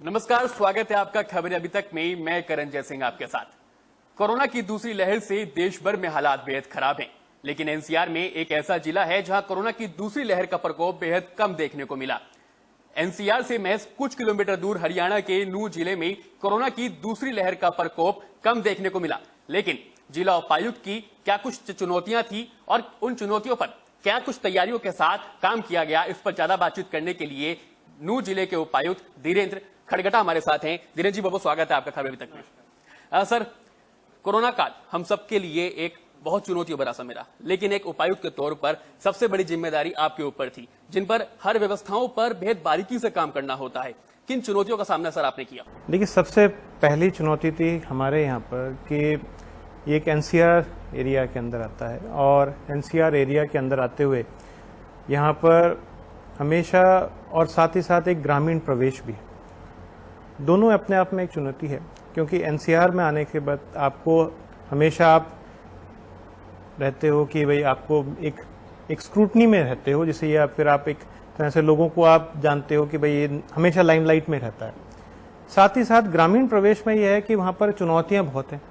नमस्कार, स्वागत है आपका खबर अभी तक में। मैं करण जय सिंह आपके साथ। कोरोना की दूसरी लहर से देश भर में हालात बेहद खराब हैं, लेकिन एनसीआर में एक ऐसा जिला है जहां कोरोना की दूसरी लहर का प्रकोप बेहद कम देखने को मिला। एनसीआर से महज कुछ किलोमीटर दूर हरियाणा के नूंह जिले में कोरोना की दूसरी लहर का प्रकोप कम देखने को मिला, लेकिन जिला उपायुक्त की क्या कुछ चुनौतियां थी और उन चुनौतियों पर क्या कुछ तैयारियों के साथ काम किया गया, इस पर ज्यादा बातचीत करने के लिए नूंह जिले के उपायुक्त धीरेन्द्र खड़गटा हमारे साथ हैं। धीरेन्द्र जी, बहुत स्वागत है आपका खबर अभी तक में। सर, कोरोना काल हम सबके लिए एक बहुत चुनौतियों भरा समय रहा, लेकिन एक उपायुक्त के तौर पर सबसे बड़ी जिम्मेदारी आपके ऊपर थी, जिन पर हर व्यवस्थाओं पर बेहद बारीकी से काम करना होता है। किन चुनौतियों का सामना सर आपने किया? देखिए, सबसे पहली चुनौती थी हमारे यहाँ पर कि ये एक एनसीआर एरिया के अंदर आता है और एनसीआर एरिया के अंदर आते हुए यहाँ पर हमेशा और साथ ही साथ एक ग्रामीण प्रवेश भी है। दोनों अपने आप में एक चुनौती है, क्योंकि एनसीआर में आने के बाद आपको हमेशा आप रहते हो कि भाई आपको एक स्क्रूटनी में रहते हो, जिसे या फिर आप एक तरह से लोगों को आप जानते हो कि भाई ये हमेशा लाइमलाइट में रहता है। साथ ही साथ ग्रामीण प्रवेश में यह है कि वहाँ पर चुनौतियाँ बहुत हैं।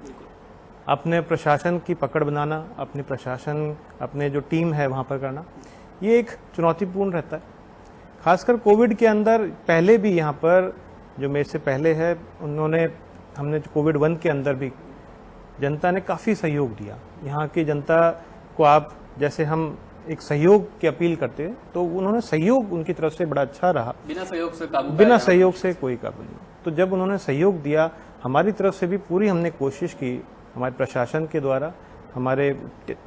अपने प्रशासन की पकड़ बनाना, अपने प्रशासन, अपने जो टीम है वहाँ पर करना, ये एक चुनौतीपूर्ण रहता है। खासकर कोविड के अंदर पहले भी यहाँ पर जो मेरे से पहले है हमने कोविड 1 के अंदर भी जनता ने काफ़ी सहयोग दिया। यहाँ की जनता को आप जैसे हम एक सहयोग की अपील करते हैं, तो उन्होंने सहयोग उनकी तरफ से बड़ा अच्छा रहा। बिना सहयोग से कोई काबू नहीं। तो जब उन्होंने सहयोग दिया, हमारी तरफ से भी पूरी हमने कोशिश की, हमारे प्रशासन के द्वारा, हमारे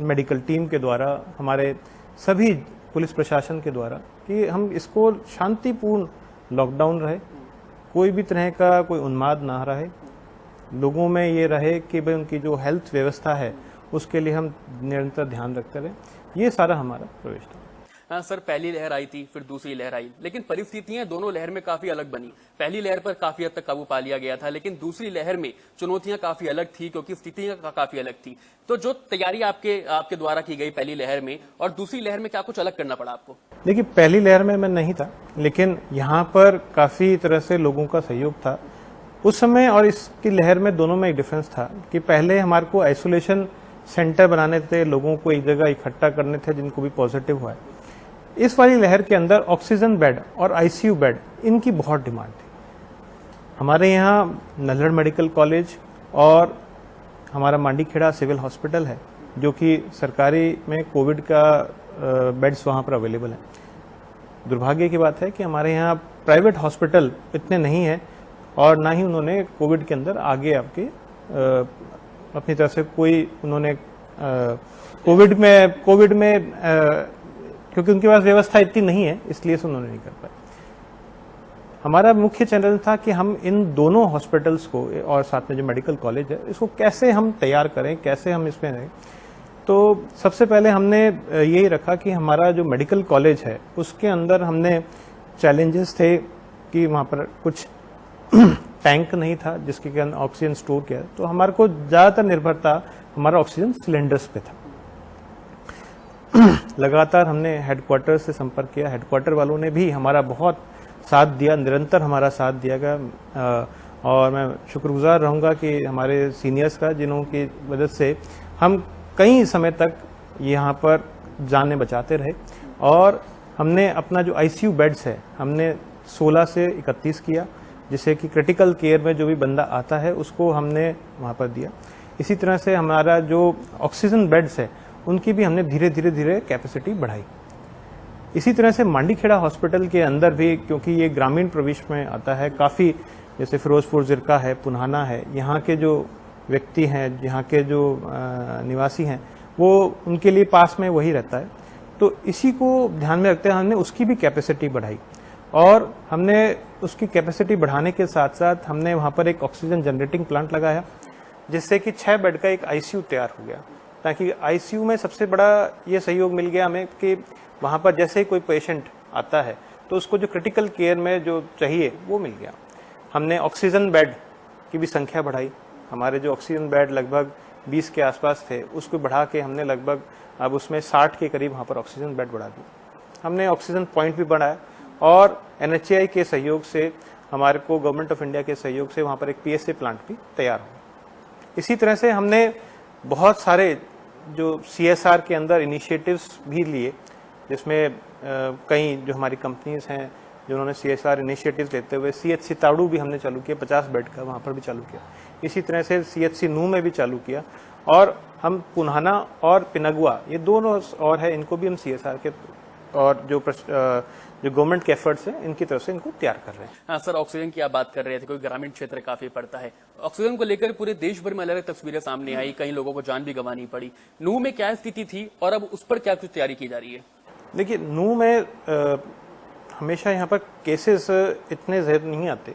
मेडिकल टीम के द्वारा, हमारे सभी पुलिस प्रशासन के द्वारा, कि हम इसको शांतिपूर्ण लॉकडाउन रहे, कोई भी तरह का कोई उन्माद ना रहे, लोगों में ये रहे कि भाई उनकी जो हेल्थ व्यवस्था है उसके लिए हम निरंतर ध्यान रखते रहे। ये सारा हमारा प्रवेश था। हाँ सर, पहली लहर आई थी, फिर दूसरी लहर आई, लेकिन परिस्थितियां दोनों लहर में काफी अलग बनी। पहली लहर पर काफी हद तक काबू पा लिया गया था, लेकिन दूसरी लहर में चुनौतियां काफी अलग थी, क्योंकि स्थितियां काफी अलग थी। तो जो तैयारी आपके द्वारा की गई पहली लहर में और दूसरी लहर में, क्या कुछ अलग करना पड़ा आपको? देखिए, पहली लहर में मैं नहीं था, लेकिन यहाँ पर काफी तरह से लोगों का सहयोग था उस समय, और इसकी लहर में दोनों में एक डिफरेंस था कि पहले हमारे को आइसोलेशन सेंटर बनाने थे, लोगों को एक जगह इकट्ठा करने थे जिनको भी पॉजिटिव हुआ है। इस वाली लहर के अंदर ऑक्सीजन बेड और आईसीयू बेड, इनकी बहुत डिमांड थी। हमारे यहाँ नल्हड़ मेडिकल कॉलेज और हमारा मांडीखेड़ा सिविल हॉस्पिटल है, जो कि सरकारी में कोविड का बेड्स वहाँ पर अवेलेबल है। दुर्भाग्य की बात है कि हमारे यहाँ प्राइवेट हॉस्पिटल इतने नहीं है, और ना ही उन्होंने कोविड के अंदर आगे आपके अपनी तरफ से कोई उन्होंने कोविड में क्योंकि उनके पास व्यवस्था इतनी नहीं है, इसलिए से उन्होंने नहीं कर पाए। हमारा मुख्य चैनल था कि हम इन दोनों हॉस्पिटल्स को और साथ में जो मेडिकल कॉलेज है, इसको कैसे हम तैयार करें, कैसे हम इसमें रहें। तो सबसे पहले हमने यही रखा कि हमारा जो मेडिकल कॉलेज है उसके अंदर हमने चैलेंजेस थे कि वहाँ पर कुछ टैंक नहीं था जिसके कारण ऑक्सीजन स्टोर किया, तो हमारे को ज़्यादातर निर्भरता हमारा ऑक्सीजन सिलेंडर्स पे था। लगातार हमने हेडक्वार्टर से संपर्क किया, हेडक्वार्टर वालों ने भी हमारा बहुत साथ दिया, निरंतर हमारा साथ दिया गया, और मैं शुक्रगुजार रहूँगा कि हमारे सीनियर्स का, जिन्हों की वजह से हम कई समय तक यहाँ पर जाने बचाते रहे। और हमने अपना जो आईसीयू बेड्स है हमने 16 से 31 किया, जिससे कि क्रिटिकल केयर में जो भी बंदा आता है उसको हमने वहाँ पर दिया। इसी तरह से हमारा जो ऑक्सीजन बेड्स है उनकी भी हमने धीरे धीरे कैपेसिटी बढ़ाई। इसी तरह से मांडीखेड़ा हॉस्पिटल के अंदर भी, क्योंकि ये ग्रामीण प्रवेश में आता है, काफ़ी जैसे फिरोजपुर जिरका है, पुन्हाना है, यहाँ के जो व्यक्ति हैं, यहाँ के जो निवासी हैं, वो उनके लिए पास में वही रहता है। तो इसी को ध्यान में रखते हुए हमने उसकी भी कैपेसिटी बढ़ाई, और हमने उसकी कैपेसिटी बढ़ाने के साथ साथ हमने वहाँ पर एक ऑक्सीजन जनरेटिंग प्लांट लगाया, जिससे कि 6 बेड का एक आईसीयू तैयार हो गया। ताकि आईसीयू में सबसे बड़ा ये सहयोग मिल गया हमें कि वहाँ पर जैसे ही कोई पेशेंट आता है तो उसको जो क्रिटिकल केयर में जो चाहिए वो मिल गया। हमने ऑक्सीजन बेड की भी संख्या बढ़ाई। हमारे जो ऑक्सीजन बेड लगभग 20 के आसपास थे, उसको बढ़ा के हमने लगभग अब उसमें 60 के करीब वहाँ पर ऑक्सीजन बेड बढ़ा दी। हमने ऑक्सीजन पॉइंट भी बढ़ाया, और एनएचएआई के सहयोग से हमारे को गवर्नमेंट ऑफ इंडिया के सहयोग से वहाँ पर एक PSA प्लांट भी तैयार हो। इसी तरह से हमने बहुत सारे जो CSR के अंदर इनिशिएटिव्स भी लिए, जिसमें कई जो हमारी कंपनीज हैं जिन्होंने CSR इनिशिएटिव्स लेते हुए CHC ताड़ू भी हमने चालू किया, 50 बेड का वहाँ पर भी चालू किया। इसी तरह से CHC नूह में भी चालू किया, और हम पुन्हाना और पिनगुआ, ये दोनों और है, इनको भी हम CSR के और जो गवर्नमेंट के एफर्ट्स हैं इनकी तरफ से इनको तैयार कर रहे हैं। हाँ सर, ऑक्सीजन की आप बात कर रहे थे, कोई ग्रामीण क्षेत्र काफी पड़ता है, ऑक्सीजन को लेकर पूरे देश भर में अलग अलग तस्वीरें सामने आई, कई लोगों को जान भी गंवानी पड़ी। नूह में क्या स्थिति थी और अब उस पर क्या कुछ तैयारी की जा रही है? देखिए, नूह में हमेशा यहाँ पर केसेस इतने ज्यादा नहीं आते।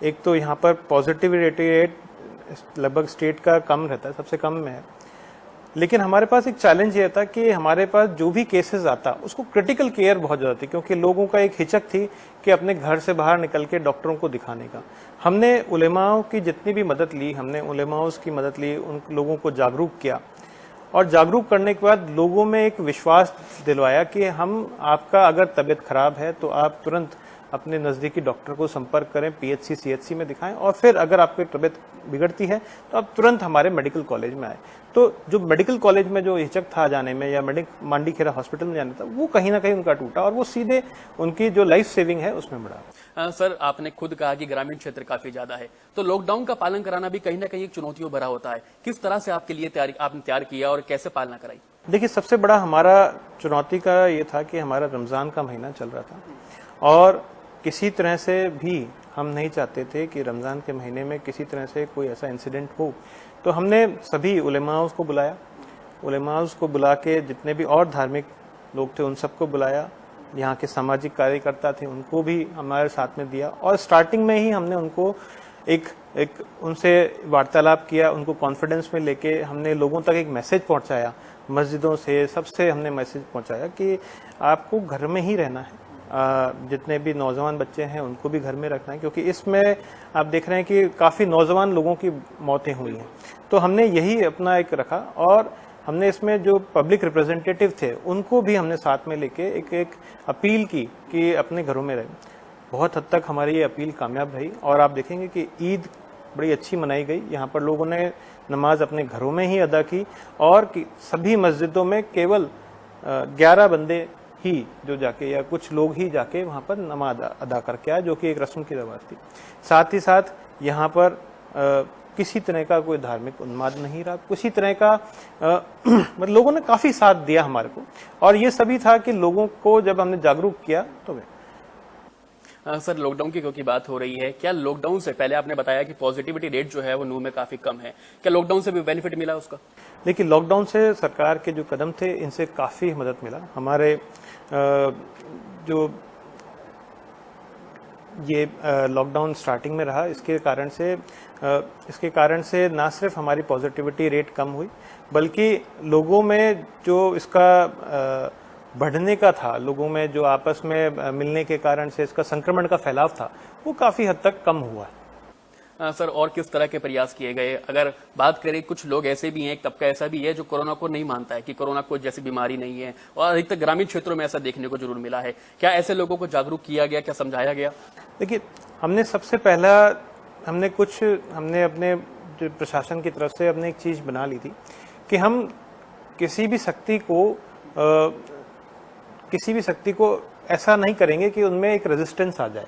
एक तो यहाँ पर पॉजिटिविटी रेट लगभग स्टेट का कम रहता है, सबसे कम में है। लेकिन हमारे पास एक चैलेंज ये था कि हमारे पास जो भी केसेस आता उसको क्रिटिकल केयर बहुत ज़्यादा थी, क्योंकि लोगों का एक हिचक थी कि अपने घर से बाहर निकल के डॉक्टरों को दिखाने का। हमने उलेमाओं की जितनी भी मदद ली, हमने उलेमाओं की मदद ली, उन लोगों को जागरूक किया, और जागरूक करने के बाद लोगों में एक विश्वास दिलवाया कि हम, आपका अगर तबीयत खराब है तो आप तुरंत अपने नज़दीकी डॉक्टर को संपर्क करें, PHC CHC में दिखाएं, और फिर अगर आपकी तबीयत बिगड़ती है तो आप तुरंत हमारे मेडिकल कॉलेज में आए। तो जो मेडिकल कॉलेज में जो हिचक था जाने में, या मांडीखेड़ा हॉस्पिटल में जाने था, वो कहीं ना कहीं उनका टूटा, और वो सीधे उनकी जो लाइफ सेविंग है उसमें बढ़ा। सर, आपने खुद कहा कि ग्रामीण क्षेत्र काफी ज्यादा है, तो लॉकडाउन का पालन कराना भी कहीं ना कहीं एक चुनौतियों भरा होता है। किस तरह से आपके लिए आपने तैयार किया और कैसे पालना कराई? देखिए, सबसे बड़ा हमारा चुनौती का ये था कि हमारा रमज़ान का महीना चल रहा था, और किसी तरह से भी हम नहीं चाहते थे कि रमज़ान के महीने में किसी तरह से कोई ऐसा इंसिडेंट हो। तो हमने सभी उलेमाओं को बुलाया, उलेमाओं को बुला के जितने भी और धार्मिक लोग थे उन सबको बुलाया, यहाँ के सामाजिक कार्यकर्ता थे उनको भी हमारे साथ में दिया, और स्टार्टिंग में ही हमने उनको एक उनसे वार्तालाप किया, उनको कॉन्फिडेंस में लेके हमने लोगों तक एक मैसेज पहुँचाया, मस्जिदों से सबसे हमने मैसेज पहुँचाया कि आपको घर में ही रहना है, जितने भी नौजवान बच्चे हैं उनको भी घर में रखना है, क्योंकि इसमें आप देख रहे हैं कि काफ़ी नौजवान लोगों की मौतें हुई हैं। तो हमने यही अपना एक रखा, और हमने इसमें जो पब्लिक रिप्रेजेंटेटिव थे उनको भी हमने साथ में लेके एक अपील की कि अपने घरों में रहें। बहुत हद तक हमारी ये अपील कामयाब रही, और आप देखेंगे कि ईद बड़ी अच्छी मनाई गई। यहाँ पर लोगों ने नमाज अपने घरों में ही अदा की, और सभी मस्जिदों में केवल 11 बंदे ही जो जाके, या कुछ लोग ही जाके वहाँ पर नमाज अदा करके आए, जो कि एक रस्म की रवाज थी। साथ ही साथ यहाँ पर किसी तरह का कोई धार्मिक उन्माद नहीं रहा, किसी तरह का मतलब लोगों ने काफ़ी साथ दिया हमारे को, और ये सभी था कि लोगों को जब हमने जागरूक किया तो सर, लॉकडाउन की क्योंकि बात हो रही है, क्या लॉकडाउन से पहले आपने बताया कि पॉजिटिविटी रेट जो है वो नूह में काफी कम है, क्या लॉकडाउन से भी बेनिफिट मिला उसका? देखिए, लॉकडाउन से सरकार के जो कदम थे इनसे काफ़ी मदद मिला। हमारे जो ये लॉकडाउन स्टार्टिंग में रहा, इसके कारण से ना सिर्फ हमारी पॉजिटिविटी रेट कम हुई, बल्कि लोगों में जो इसका बढ़ने का था, लोगों में जो आपस में मिलने के कारण से इसका संक्रमण का फैलाव था, वो काफ़ी हद तक कम हुआ है। सर, और किस तरह के प्रयास किए गए? अगर बात करें, कुछ लोग ऐसे भी हैं, एक तबका ऐसा भी है जो कोरोना को नहीं मानता है कि कोरोना कोई जैसी बीमारी नहीं है, और अधिकतर ग्रामीण क्षेत्रों में ऐसा देखने को जरूर मिला है। क्या ऐसे लोगों को जागरूक किया गया, क्या समझाया गया? देखिए, हमने सबसे पहला हमने अपने जो प्रशासन की तरफ से हमने एक चीज़ बना ली थी कि हम किसी भी शक्ति को ऐसा नहीं करेंगे कि उनमें एक रेजिस्टेंस आ जाए।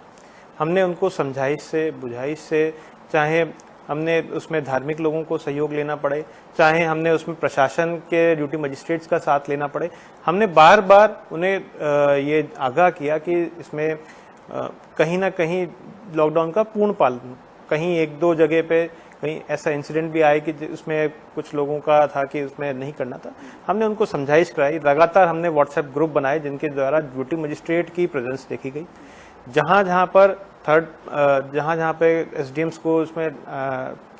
हमने उनको समझाइश से, बुझाइश से, चाहे हमने उसमें धार्मिक लोगों को सहयोग लेना पड़े, चाहे हमने उसमें प्रशासन के ड्यूटी मजिस्ट्रेट्स का साथ लेना पड़े, हमने बार बार उन्हें ये आगाह किया कि इसमें कहीं ना कहीं लॉकडाउन का पूर्ण पालन, कहीं एक दो जगह पे कहीं ऐसा इंसिडेंट भी आए कि उसमें कुछ लोगों का था कि उसमें नहीं करना था, हमने उनको समझाइश कराई। लगातार हमने व्हाट्सएप ग्रुप बनाए जिनके द्वारा ड्यूटी मजिस्ट्रेट की प्रेजेंस देखी गई। जहाँ पे एसडीएम्स को उसमें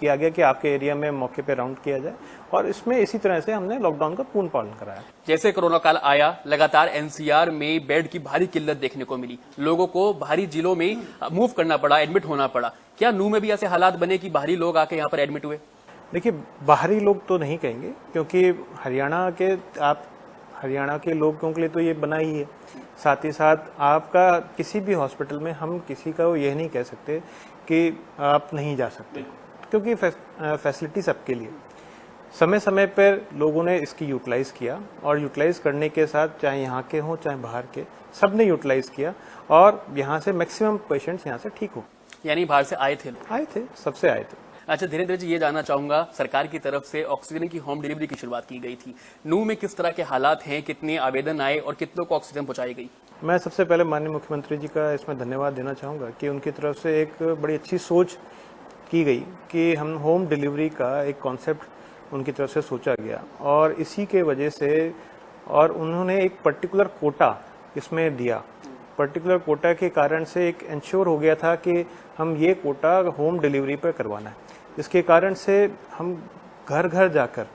किया गया कि आपके एरिया में मौके पे राउंड किया जाए, और इसमें इसी तरह से हमने लॉकडाउन का पूर्ण पालन कराया। जैसे कोरोना काल आया, लगातार एनसीआर में बेड की भारी किल्लत देखने को मिली, लोगों को बाहरी जिलों में मूव करना पड़ा, एडमिट होना पड़ा। क्या नूह में भी ऐसे हालात बने कि बाहरी लोग आके यहाँ पर एडमिट हुए? देखिए, बाहरी लोग तो नहीं कहेंगे, क्योंकि हरियाणा के आप हरियाणा के लोगों के लिए तो ये बना ही है। साथ ही साथ आपका किसी भी हॉस्पिटल में हम किसी का यह नहीं कह सकते कि आप नहीं जा सकते, क्योंकि फैसिलिटी सबके लिए। समय समय पर लोगों ने इसकी यूटिलाइज किया, और यूटिलाइज करने के साथ चाहे यहाँ के हों चाहे बाहर के, सब ने यूटिलाइज किया, और यहाँ से मैक्सिमम पेशेंट्स यहाँ से ठीक हो। यानी बाहर से आए थे सबसे आए थे। अच्छा धीरेन्द्र जी, ये जानना चाहूंगा, सरकार की तरफ से ऑक्सीजन की होम डिलीवरी की शुरुआत की गई थी। नूंह में किस तरह के हालात हैं, कितने आवेदन आए और कितनों को ऑक्सीजन पहुंचाई गई? मैं सबसे पहले माननीय मुख्यमंत्री जी का इसमें धन्यवाद देना चाहूँगा कि उनकी तरफ से एक बड़ी अच्छी सोच की गई कि हम होम डिलीवरी का एक कॉन्सेप्ट उनकी तरफ से सोचा गया, और इसी के वजह से, और उन्होंने एक पर्टिकुलर कोटा इसमें दिया। पर्टिकुलर कोटा के कारण से एक इंश्योर हो गया था कि हम ये कोटा होम डिलीवरी पर करवाना है। इसके कारण से हम घर घर जाकर,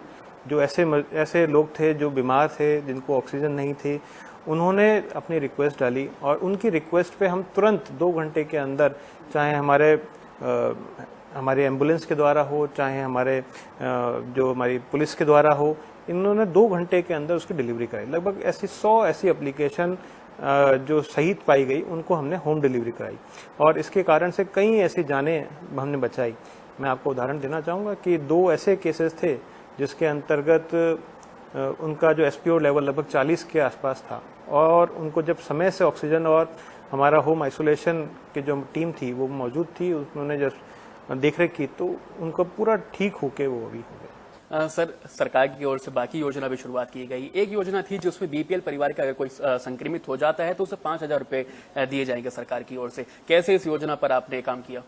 जो ऐसे लोग थे जो बीमार थे, जिनको ऑक्सीजन नहीं थी, उन्होंने अपनी रिक्वेस्ट डाली, और उनकी रिक्वेस्ट पे हम तुरंत 2 घंटे के अंदर, चाहे हमारे एम्बुलेंस के द्वारा हो, चाहे जो हमारी पुलिस के द्वारा हो, इन्होंने 2 घंटे के अंदर उसकी डिलीवरी कराई। लगभग 100 ऐसी एप्लीकेशन जो शहीद पाई गई, उनको हमने होम डिलीवरी कराई, और इसके कारण से कई ऐसी जानें हमने बचाई। मैं आपको उदाहरण देना चाहूँगा कि 2 ऐसे केसेस थे जिसके अंतर्गत उनका जो SPO लेवल लगभग 40 के आसपास था, और उनको जब समय से ऑक्सीजन और हमारा होम आइसोलेशन की जो टीम थी वो मौजूद थी, उन्होंने जब देखरेख की, तो उनको पूरा ठीक होके वो अभी हो गए। सर, सरकार की ओर से बाकी योजना भी शुरुआत की गई। एक योजना थी जिसमें BPL परिवार का अगर कोई संक्रमित हो जाता है तो उसे 5,000 रुपए दिए जाएंगे सरकार की ओर से। कैसे इस योजना पर आपने काम किया?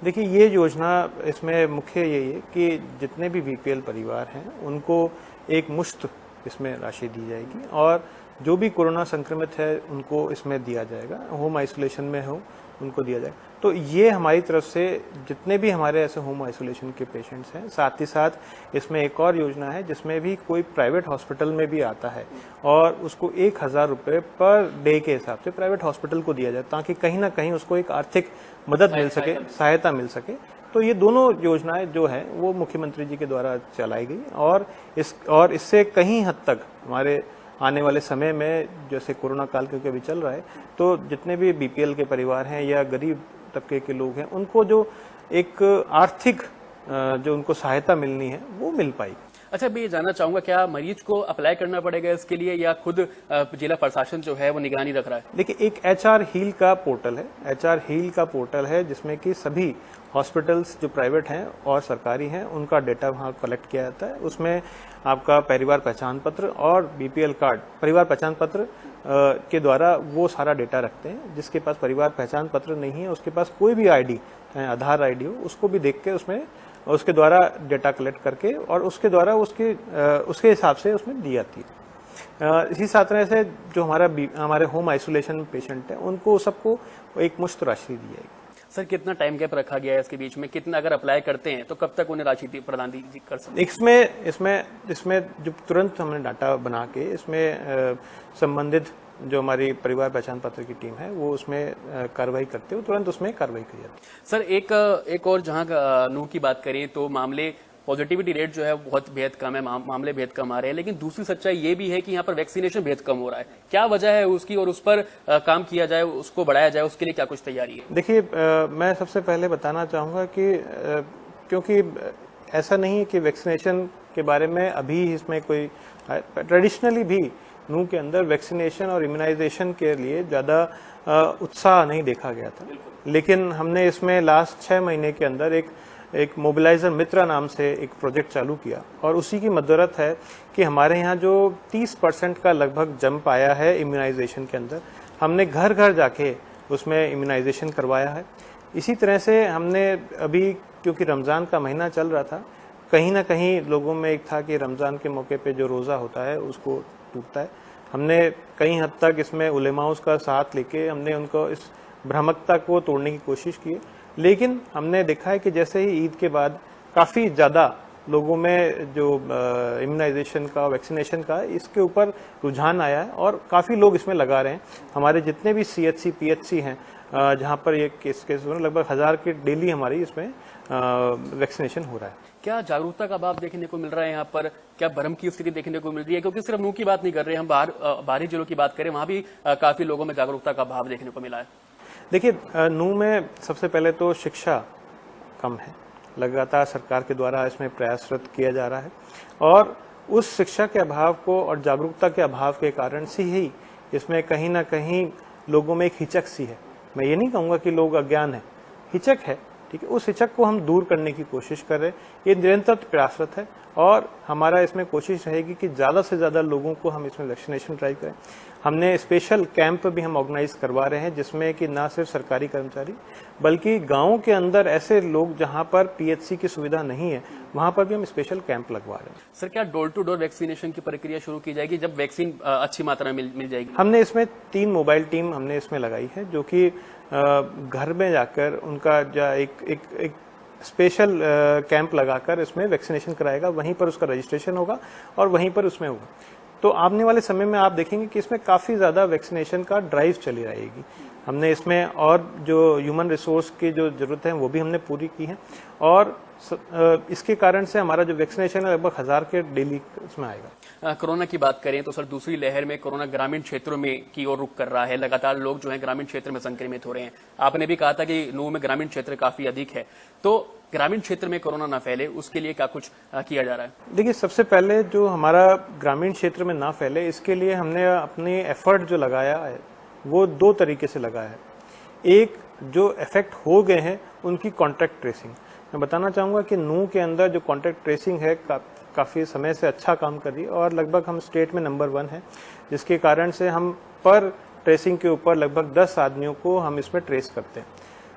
देखिए, ये योजना, इसमें मुख्य यही है कि जितने भी BPL परिवार हैं उनको एक मुश्त इसमें राशि दी जाएगी, और जो भी कोरोना संक्रमित है उनको इसमें दिया जाएगा, होम आइसोलेशन में हो उनको दिया जाएगा। तो ये हमारी तरफ से जितने भी हमारे ऐसे होम आइसोलेशन के पेशेंट्स हैं, साथ ही साथ इसमें एक और योजना है जिसमें भी कोई प्राइवेट हॉस्पिटल में भी आता है, और उसको 1,000 रुपये पर डे के हिसाब से प्राइवेट हॉस्पिटल को दिया जाए, ताकि कहीं ना कहीं उसको एक आर्थिक मदद मिल सके, सहायता मिल सके। तो ये दोनों योजनाएं जो है वो मुख्यमंत्री जी के द्वारा चलाई गई, और इससे कहीं हद तक हमारे आने वाले समय में, जैसे कोरोना काल क्योंकि अभी चल रहा है, तो जितने भी BPL के परिवार हैं या गरीब तबके के लोग हैं, उनको जो एक आर्थिक जो उनको सहायता मिलनी है वो मिल पाई। अच्छा, मैं ये जानना चाहूंगा, क्या मरीज को अप्लाई करना पड़ेगा इसके लिए, या खुद जिला प्रशासन जो है वो निगरानी रख रहा है? देखिए, एक HR हील का पोर्टल है, HR हील का पोर्टल है, जिसमें कि सभी हॉस्पिटल्स जो प्राइवेट हैं और सरकारी हैं उनका डेटा वहाँ कलेक्ट किया जाता है। उसमें आपका परिवार पहचान पत्र और BPL कार्ड, परिवार पहचान पत्र के द्वारा वो सारा डेटा रखते हैं। जिसके पास परिवार पहचान पत्र नहीं है, उसके पास कोई भी ID, चाहे आधार ID हो, उसको भी देख के उसके द्वारा डेटा कलेक्ट करके, और उसके द्वारा उसके हिसाब से उसमें दी जाती है। इसी तरह से जो हमारे होम आइसोलेशन पेशेंट हैं, उनको सबको एक मुश्त राशि दी जाएगी। सर, कितना टाइम गैप रखा गया है इसके बीच में? कितना अगर अप्लाई करते हैं तो कब तक उन्हें राशि प्रदान कर सकते हैं? इसमें जो तुरंत हमने डाटा बना के इसमें संबंधित जो हमारी परिवार पहचान पत्र की टीम है वो उसमें कार्रवाई करते हुए तुरंत उसमें कार्रवाई की जाती है। सर, एक और जहां नूंह की बात करें तो मामले, पॉजिटिविटी रेट जो है बहुत बेहद कम है, मामले बेहद कम आ रहे हैं, लेकिन दूसरी सच्चाई ये भी है कि यहाँ पर वैक्सीनेशन बेहद कम हो रहा है। क्या वजह है उसकी, और उस पर काम किया जाए, उसको बढ़ाया जाए, उसके लिए क्या कुछ तैयारी है? देखिए, मैं सबसे पहले बताना चाहूँगा कि क्योंकि ऐसा नहीं है कि वैक्सीनेशन के बारे में अभी इसमें कोई, ट्रेडिशनली भी नूंह के अंदर वैक्सीनेशन और इम्यूनाइजेशन के लिए ज़्यादा उत्साह नहीं देखा गया था, लेकिन हमने इसमें लास्ट 6 महीने के अंदर एक मोबिलाइजर मित्रा नाम से एक प्रोजेक्ट चालू किया, और उसी की मदद है कि हमारे यहाँ जो 30% का लगभग जंप आया है इम्यूनाइजेशन के अंदर, हमने घर घर जाके उसमें इम्यूनाइजेशन करवाया है। इसी तरह से हमने अभी, क्योंकि रमज़ान का महीना चल रहा था, कहीं ना कहीं लोगों में एक था कि रमज़ान के मौके पे जो रोज़ा होता है उसको टूटता है। हमने कहीं हद तक इसमें उलेमाओं का साथ लेके हमने उनको इस भ्रामकता को तोड़ने की कोशिश की, लेकिन हमने देखा है कि जैसे ही ईद के बाद काफ़ी ज़्यादा लोगों में जो इम्यूनाइजेशन का, वैक्सीनेशन का, इसके ऊपर रुझान आया है, और काफ़ी लोग इसमें लगा रहे हैं। हमारे जितने भी CHC PHC हैं जहाँ पर ये केस लगभग 1000 के डेली हमारी इसमें वैक्सीनेशन हो रहा है। क्या जागरूकता का अभाव देखने को मिल रहा है यहाँ पर? क्या भ्रम की स्थिति देखने को मिल रही है? क्योंकि सिर्फ नूह की बात नहीं कर रहे, हम बाहरी जिलों की बात करें, वहां भी काफी लोगों में जागरूकता का अभाव देखने को मिला है। देखिए, नूह में सबसे पहले तो शिक्षा कम है, लगातार सरकार के द्वारा इसमें प्रयासरत किया जा रहा है, और उस शिक्षा के अभाव को और जागरूकता के अभाव के कारण से ही इसमें कहीं ना कहीं लोगों में एक हिचक सी है। मैं ये नहीं कहूँगा कि लोग अज्ञान है, हिचक है, ठीक है। उस हिचक को हम दूर करने की कोशिश कर रहे हैं, ये निरंतर प्रयासरत है, और हमारा इसमें कोशिश रहेगी कि ज़्यादा से ज़्यादा लोगों को हम इसमें वैक्सीनेशन ड्राइव करें। हमने स्पेशल कैंप भी हम ऑर्गेनाइज करवा रहे हैं, जिसमें कि ना सिर्फ सरकारी कर्मचारी बल्कि गाँव के अंदर ऐसे लोग जहाँ पर पीएचसी की सुविधा नहीं है, वहाँ पर भी हम स्पेशल कैंप लगवा रहे हैं। सर, क्या डोर टू डोर वैक्सीनेशन की प्रक्रिया शुरू की जाएगी जब वैक्सीन अच्छी मात्रा में मिल जाएगी? हमने इसमें 3 मोबाइल टीम हमने इसमें लगाई है, जो कि घर में जाकर उनका एक स्पेशल कैंप लगाकर इसमें वैक्सीनेशन कराएगा, वहीं पर उसका रजिस्ट्रेशन होगा और वहीं पर उसमें होगा। तो आने वाले समय में आप देखेंगे कि इसमें काफ़ी ज़्यादा वैक्सीनेशन का ड्राइव चली रहेगी। हमने इसमें और जो ह्यूमन रिसोर्स की जो ज़रूरत है वो भी हमने पूरी की है, और इसके कारण से हमारा जो वैक्सीनेशन है लगभग 1000 के डेली इसमें आएगा। कोरोना की बात करें तो सर, दूसरी लहर में कोरोना ग्रामीण क्षेत्रों में की ओर रुख कर रहा है, लगातार लोग जो है ग्रामीण क्षेत्र में संक्रमित हो रहे हैं। आपने भी कहा था कि नूह में ग्रामीण क्षेत्र काफी अधिक है, तो ग्रामीण क्षेत्र में कोरोना ना फैले उसके लिए क्या कुछ किया जा रहा है? देखिए, सबसे पहले जो हमारा ग्रामीण क्षेत्र में ना फैले, इसके लिए हमने अपने एफर्ट जो लगाया है वो 2 तरीके से लगाया है। एक, जो इफेक्ट हो गए हैं उनकी कॉन्टैक्ट ट्रेसिंग। मैं बताना चाहूँगा कि नूह के अंदर जो कॉन्टैक्ट ट्रेसिंग है काफ़ी समय से अच्छा काम कर रही है, और लगभग हम स्टेट में नंबर 1 है, जिसके कारण से हम पर ट्रेसिंग के ऊपर लगभग 10 आदमियों को हम इसमें ट्रेस करते हैं।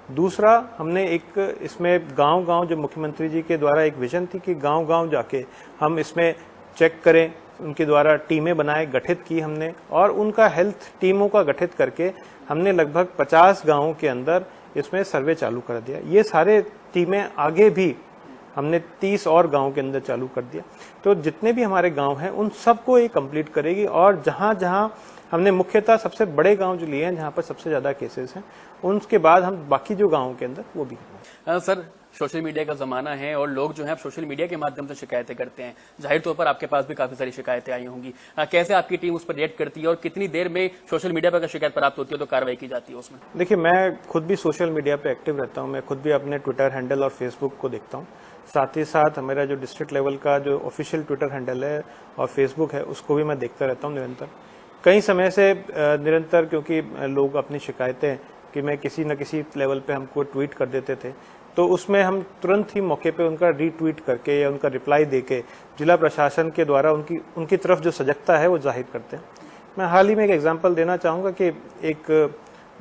दूसरा, हमने एक इसमें गांव-गांव, जो मुख्यमंत्री जी के द्वारा एक विजन थी कि गांव-गांव जाके हम इसमें चेक करें, उनके द्वारा टीमें बनाए, गठित की हमने, और उनका हेल्थ टीमों का गठित करके हमने लगभग 50 गाँवों के अंदर इसमें सर्वे चालू कर दिया। ये सारे टीमें आगे भी हमने 30 और गाँव के अंदर चालू कर दिया। तो जितने भी हमारे गाँव हैं उन सबको ये कंप्लीट करेगी, और जहाँ जहाँ हमने मुख्यतः सबसे बड़े गांव जो लिए हैं जहां पर सबसे ज्यादा केसेस हैं, उनके बाद हम बाकी जो गांवों के अंदर वो भी सर, सोशल मीडिया का जमाना है और लोग जो है सोशल मीडिया के माध्यम से शिकायतें करते हैं। जाहिर तौर पर आपके पास भी काफी सारी शिकायतें आई होंगी। कैसे आपकी टीम उस पर रिएक्ट करती है और कितनी देर में सोशल मीडिया पर शिकायत प्राप्त होती है तो कार्रवाई की जाती है उसमें? देखिए, मैं खुद भी सोशल मीडिया पे एक्टिव रहता हूँ, मैं खुद भी अपने ट्विटर हैंडल और फेसबुक को देखता हूँ। साथ ही साथ मेरा जो डिस्ट्रिक्ट लेवल का जो ऑफिशियल ट्विटर हैंडल है और फेसबुक है, उसको भी मैं देखता रहता हूँ निरंतर, कई समय से निरंतर, क्योंकि लोग अपनी शिकायतें कि मैं किसी न किसी लेवल पे हमको ट्वीट कर देते थे, तो उसमें हम तुरंत ही मौके पे उनका रीट्वीट करके या उनका रिप्लाई देके जिला प्रशासन के द्वारा उनकी तरफ जो सजगता है वो जाहिर करते हैं। मैं हाल ही में एक एग्जांपल देना चाहूँगा कि एक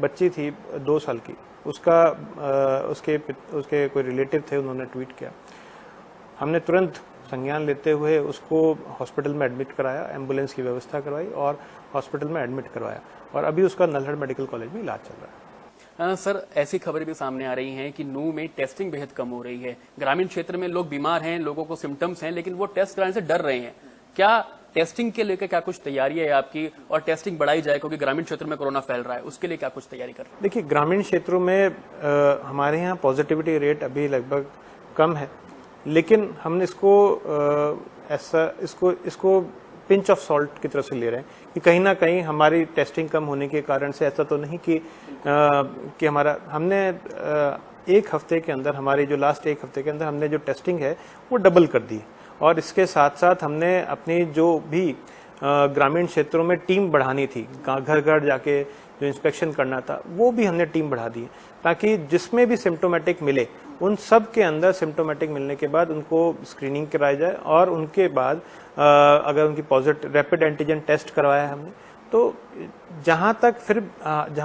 बच्ची थी 2 साल की, उसके कोई रिलेटिव थे, उन्होंने ट्वीट किया। हमने तुरंत संज्ञान लेते हुए उसको हॉस्पिटल में एडमिट कराया, एम्बुलेंस की व्यवस्था करवाई और हॉस्पिटल में एडमिट करवाया, और अभी उसका नल्हड़ मेडिकल कॉलेज में इलाज चल रहा है। सर, ऐसी खबरें भी सामने आ रही हैं कि नूह में टेस्टिंग बेहद कम हो रही है। ग्रामीण क्षेत्र में लोग बीमार हैं, लोगों को सिम्टम्स हैं, लेकिन वो टेस्ट कराने से डर रहे हैं। क्या टेस्टिंग के लेकर क्या कुछ तैयारी है आपकी, और टेस्टिंग बढ़ाई जाए क्योंकि ग्रामीण क्षेत्र में कोरोना फैल रहा है, उसके लिए क्या कुछ तैयारी कर रहे हैं? देखिए, ग्रामीण क्षेत्रों में हमारे यहाँ पॉजिटिविटी रेट अभी लगभग कम है, लेकिन हमने इसको पिंच ऑफ सॉल्ट की तरफ से ले रहे हैं कि कहीं ना कहीं हमारी टेस्टिंग कम होने के कारण से ऐसा तो नहीं कि हमने 1 हफ्ते के अंदर, हमारी जो लास्ट 1 हफ्ते के अंदर हमने जो टेस्टिंग है वो डबल कर दी, और इसके साथ साथ हमने अपनी जो भी ग्रामीण क्षेत्रों में टीम बढ़ानी थी, घर घर जाके जो इंस्पेक्शन करना था, वो भी हमने टीम बढ़ा दी, ताकि जिसमें भी सिम्टोमेटिक मिले उन सब के अंदर सिम्टोमेटिक मिलने के बाद उनको स्क्रीनिंग कराई जाए, और उनके बाद अगर उनकी पॉजिटिव रैपिड एंटीजन टेस्ट करवाया हमने, तो जहाँ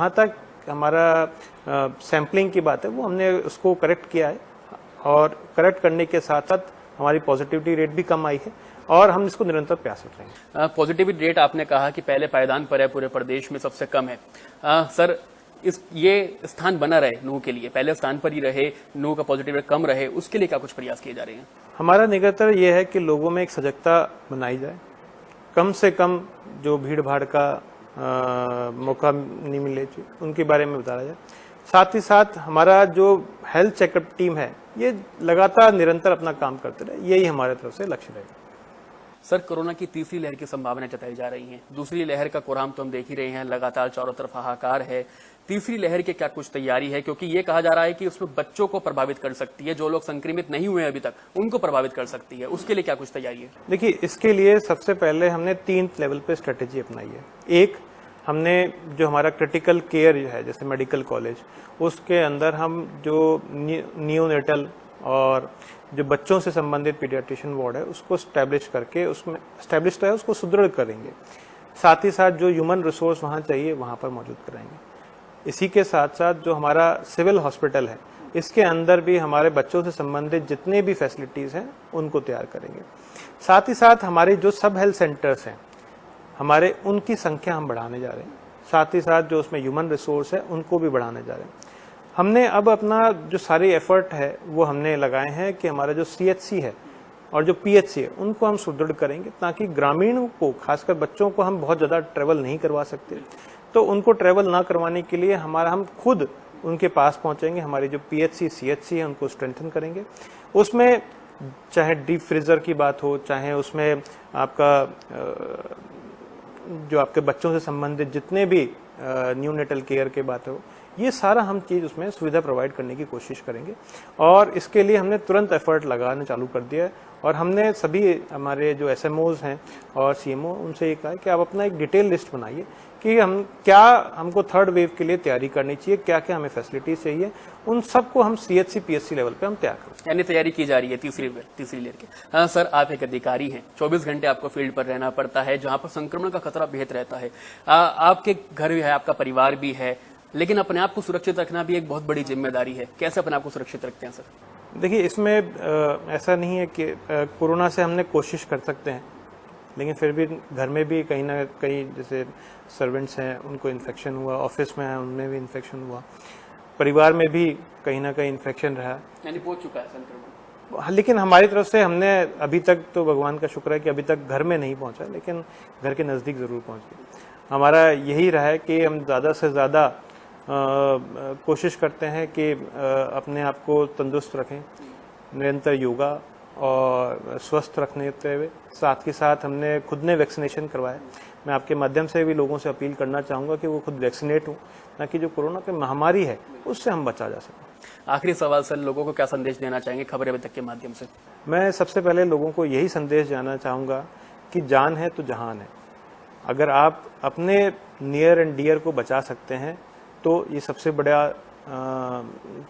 तक हमारा सैम्पलिंग की बात है वो हमने उसको करेक्ट किया है, और करेक्ट करने के साथ साथ हमारी पॉजिटिविटी रेट भी कम आई है, और हम इसको निरंतर प्रयासरत रहेंगे। पॉजिटिविटी रेट आपने कहा कि पहले पायदान पर है, पूरे प्रदेश में सबसे कम है। सर, ये स्थान बना रहे नूह के लिए, पहले स्थान पर ही रहे, नूह का पॉजिटिव रेट कम रहे, उसके लिए क्या कुछ प्रयास किए जा रहे हैं? हमारा निरंतर ये है कि लोगों में एक सजगता बनाई जाए, कम से कम जो भीड़ भाड़ का मौका नहीं मिले उनके बारे में बताया जाए, साथ ही साथ हमारा जो हेल्थ चेकअप टीम है ये लगातार निरंतर अपना काम करते रहे, यही हमारे तरफ से लक्ष्य रहेगा। सर, कोरोना की तीसरी लहर की संभावना जताई जा रही है। दूसरी लहर का कोराम तो हम देख ही रहे हैं, लगातार चारों तरफ हाहाकार है। तीसरी लहर की क्या कुछ तैयारी है, क्योंकि ये कहा जा रहा है कि उसमें बच्चों को प्रभावित कर सकती है, जो लोग संक्रमित नहीं हुए अभी तक उनको प्रभावित कर सकती है, उसके लिए क्या कुछ तैयारी है? देखिए, इसके लिए सबसे पहले हमने 3 लेवल पे स्ट्रेटेजी अपनाई है। एक, हमने जो हमारा क्रिटिकल केयर है जैसे मेडिकल कॉलेज, उसके अंदर हम जो नियोनेटल और जो बच्चों से संबंधित पीडियाट्रिशियन वार्ड है उसको स्टैब्लिश करके, उसमें स्टैब्लिश तो है, उसको सुदृढ़ करेंगे। साथ ही साथ जो ह्यूमन रिसोर्स वहाँ चाहिए वहाँ पर मौजूद कराएंगे। इसी के साथ साथ जो हमारा सिविल हॉस्पिटल है इसके अंदर भी हमारे बच्चों से संबंधित जितने भी फैसिलिटीज़ हैं उनको तैयार करेंगे। साथ ही साथ हमारे जो सब हेल्थ सेंटर्स हैं हमारे, उनकी संख्या हम बढ़ाने जा रहे हैं। साथ ही साथ जो उसमें ह्यूमन रिसोर्स है उनको भी बढ़ाने जा रहे हैं। हमने अब अपना जो सारे एफर्ट है वो हमने लगाए हैं कि हमारा जो CHC है और जो PHC है उनको हम सुदृढ़ करेंगे, ताकि ग्रामीणों को, खासकर बच्चों को हम बहुत ज़्यादा ट्रैवल नहीं करवा सकते, तो उनको ट्रैवल ना करवाने के लिए हम खुद उनके पास पहुंचेंगे। हमारी जो PHC CHC है उनको स्ट्रेंथन करेंगे। उसमें चाहे डीप फ्रीजर की बात हो, चाहे उसमें आपका जो आपके बच्चों से संबंधित जितने भी न्यूनेटल केयर के बात हो, ये सारा हम चीज़ उसमें सुविधा प्रोवाइड करने की कोशिश करेंगे। और इसके लिए हमने तुरंत एफर्ट लगाना चालू कर दिया है और हमने सभी हमारे जो SMOs हैं और CMO उनसे ये कहा है कि आप अपना एक डिटेल लिस्ट बनाइए कि हमको थर्ड वेव के लिए तैयारी करनी चाहिए, क्या क्या हमें फैसिलिटीज चाहिए, उन सबको हम CHC PHC लेवल पे हम तैयार करें। यानी तैयारी की जा रही है तीसरी लेयर की। हाँ सर, आप एक अधिकारी हैं, 24 घंटे आपको फील्ड पर रहना पड़ता है, जहां पर संक्रमण का खतरा बेहद रहता है। आपके घर भी है, आपका परिवार भी है, लेकिन अपने आप को सुरक्षित रखना भी एक बहुत बड़ी जिम्मेदारी है। कैसे अपने आप को सुरक्षित रखते हैं सर? देखिए, इसमें ऐसा नहीं है कि कोरोना से हमने कोशिश कर सकते हैं, लेकिन फिर भी घर में भी कहीं ना कहीं, जैसे सर्वेंट्स हैं उनको इन्फेक्शन हुआ, ऑफिस में हैं उनमें भी इन्फेक्शन हुआ, परिवार में भी कहीं ना कहीं इन्फेक्शन रहा, यानी पहुंच चुका है संक्रमण। लेकिन हमारी तरफ से हमने अभी तक, तो भगवान का शुक्र है कि अभी तक घर में नहीं पहुंचा, लेकिन घर के नज़दीक ज़रूर पहुंच गए। हमारा यही रहा है कि हम ज़्यादा से ज़्यादा कोशिश करते हैं कि अपने आप को तंदुरुस्त रखें, निरंतर योगा और स्वस्थ रखने हुए, साथ ही साथ हमने खुद ने वैक्सीनेशन करवाया। मैं आपके माध्यम से भी लोगों से अपील करना चाहूँगा कि वो खुद वैक्सीनेट हों, ताकि जो कोरोना की महामारी है उससे हम बचा जा सकें। आखिरी सवाल सर, लोगों को क्या संदेश देना चाहेंगे खबर अभी तक के माध्यम से? मैं सबसे पहले लोगों को यही संदेश देना चाहूँगा कि जान है तो जहान है। अगर आप अपने नियर एंड डियर को बचा सकते हैं तो ये सबसे बड़ा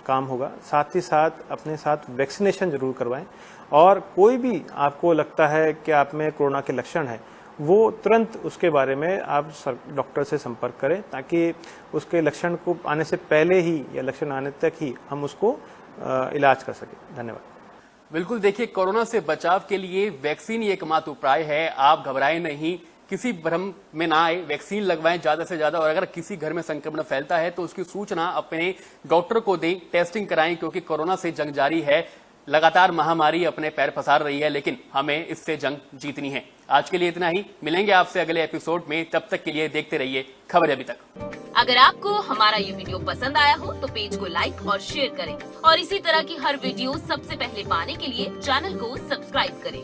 काम होगा। साथ ही साथ अपने साथ वैक्सीनेशन जरूर करवाएं, और कोई भी आपको लगता है कि आप में कोरोना के लक्षण है, वो तुरंत उसके बारे में आप डॉक्टर से संपर्क करें, ताकि उसके लक्षण को आने से पहले ही या लक्षण आने तक ही हम उसको इलाज कर सकें। धन्यवाद। बिल्कुल, देखिए, कोरोना से बचाव के लिए वैक्सीन ही एकमात्र उपाय है। आप घबराएं नहीं, किसी भ्रम में ना आए, वैक्सीन लगवाएं ज्यादा से ज्यादा, और अगर किसी घर में संक्रमण फैलता है तो उसकी सूचना अपने डॉक्टर को दें, टेस्टिंग कराएं, क्योंकि कोरोना से जंग जारी है। लगातार महामारी अपने पैर पसार रही है, लेकिन हमें इससे जंग जीतनी है। आज के लिए इतना ही, मिलेंगे आपसे अगले एपिसोड में। तब तक के लिए देखते रहिए खबर अभी तक। अगर आपको हमारा ये वीडियो पसंद आया हो तो पेज को लाइक और शेयर करें, और इसी तरह की हर वीडियो सबसे पहले पाने के लिए चैनल को सब्सक्राइब करें।